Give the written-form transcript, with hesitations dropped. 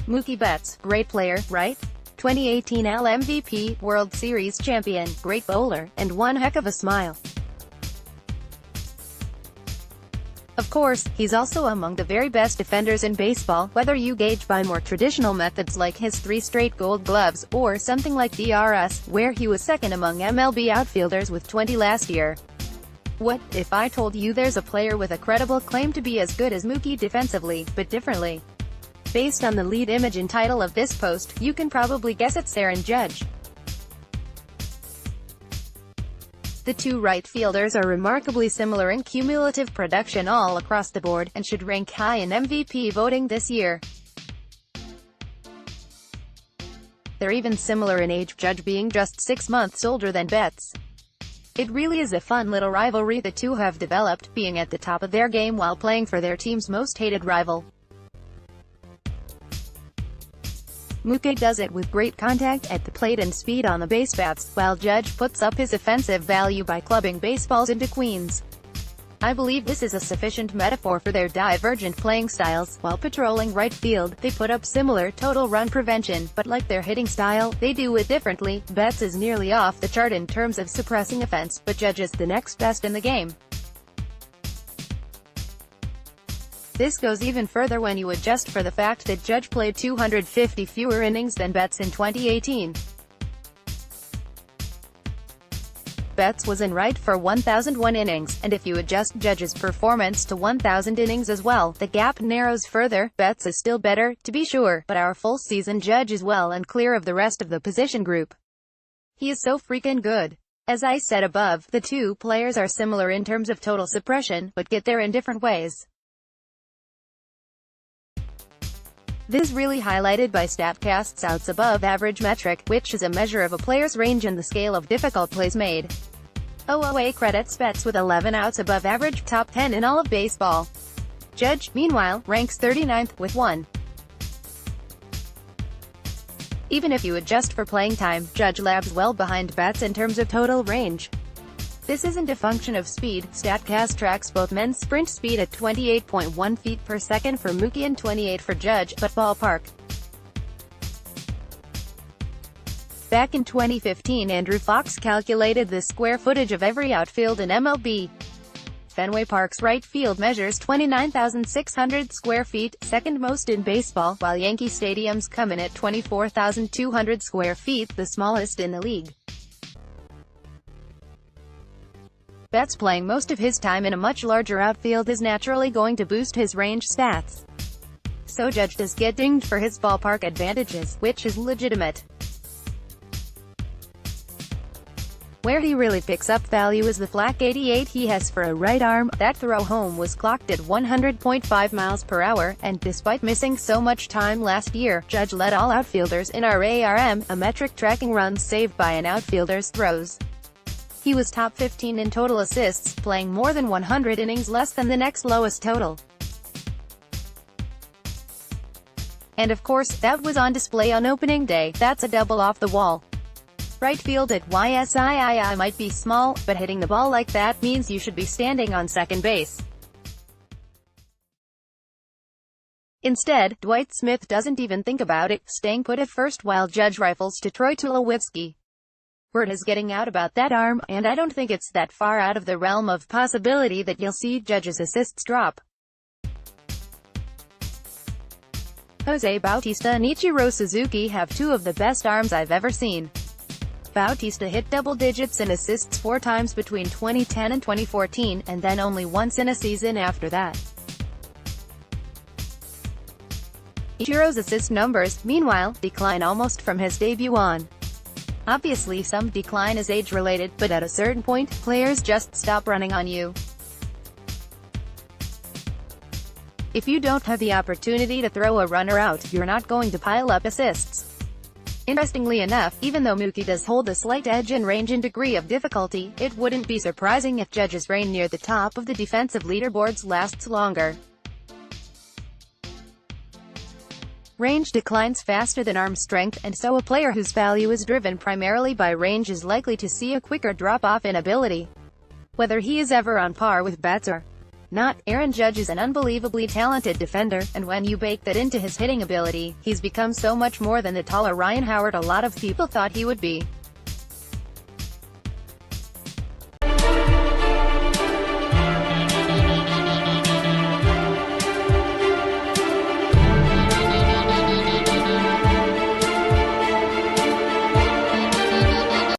Mookie Betts, great player, right? 2018 AL MVP, World Series champion, great bowler, and one heck of a smile. Of course, he's also among the very best defenders in baseball, whether you gauge by more traditional methods like his 3 straight Gold Gloves, or something like DRS, where he was second among MLB outfielders with 20 last year. What if I told you there's a player with a credible claim to be as good as Mookie defensively, but differently? Based on the lead image and title of this post, you can probably guess it's Aaron Judge. The two right fielders are remarkably similar in cumulative production all across the board, and should rank high in MVP voting this year. They're even similar in age, Judge being just 6 months older than Betts. It really is a fun little rivalry the two have developed, being at the top of their game while playing for their team's most hated rival. Mookie does it with great contact at the plate and speed on the base paths, while Judge puts up his offensive value by clubbing baseballs into queens. I believe this is a sufficient metaphor for their divergent playing styles. While patrolling right field, they put up similar total run prevention, but like their hitting style, they do it differently. Betts is nearly off the chart in terms of suppressing offense, but Judge is the next best in the game. This goes even further when you adjust for the fact that Judge played 250 fewer innings than Betts in 2018. Betts was in right for 1,001 innings, and if you adjust Judge's performance to 1,000 innings as well, the gap narrows further. Betts is still better, to be sure, but our full season Judge is well and clear of the rest of the position group. He is so freaking good. As I said above, the two players are similar in terms of total suppression, but get there in different ways. This is really highlighted by StatCast's outs above average metric, which is a measure of a player's range in the scale of difficult plays made. OOA credits Betts with 11 outs above average, top 10 in all of baseball. Judge, meanwhile, ranks 39th, with 1. Even if you adjust for playing time, Judge lags well behind Betts in terms of total range. This isn't a function of speed. StatCast tracks both men's sprint speed at 28.1 feet per second for Mookie and 28 for Judge, but ballpark. Back in 2015, Andrew Fox calculated the square footage of every outfield in MLB. Fenway Park's right field measures 29,600 square feet, second most in baseball, while Yankee Stadium's come in at 24,200 square feet, the smallest in the league. Betts playing most of his time in a much larger outfield is naturally going to boost his range stats. So Judge does get dinged for his ballpark advantages, which is legitimate. Where he really picks up value is the flat 88 he has for a right arm. That throw home was clocked at 100.5 miles per hour, and despite missing so much time last year, Judge led all outfielders in RARM, a metric tracking runs saved by an outfielder's throws. He was top 15 in total assists, playing more than 100 innings less than the next lowest total. And of course, that was on display on opening day. That's a double off the wall. Right field at YSII might be small, but hitting the ball like that means you should be standing on second base. Instead, Dwight Smith doesn't even think about it, staying put at first while Judge rifles to Troy Tulowitzki. Word is getting out about that arm, and I don't think it's that far out of the realm of possibility that you'll see Judge's assists drop. Jose Bautista and Ichiro Suzuki have two of the best arms I've ever seen. Bautista hit double digits in assists 4 times between 2010 and 2014, and then only once in a season after that. Ichiro's assist numbers, meanwhile, decline almost from his debut on. Obviously some decline is age-related, but at a certain point, players just stop running on you. If you don't have the opportunity to throw a runner out, you're not going to pile up assists. Interestingly enough, even though Mookie does hold a slight edge in range and degree of difficulty, it wouldn't be surprising if Judge's reign near the top of the defensive leaderboards lasts longer. Range declines faster than arm strength, and so a player whose value is driven primarily by range is likely to see a quicker drop-off in ability. Whether he is ever on par with Betts or Not. Aaron Judge is an unbelievably talented defender, and when you bake that into his hitting ability, he's become so much more than the taller Ryan Howard a lot of people thought he would be.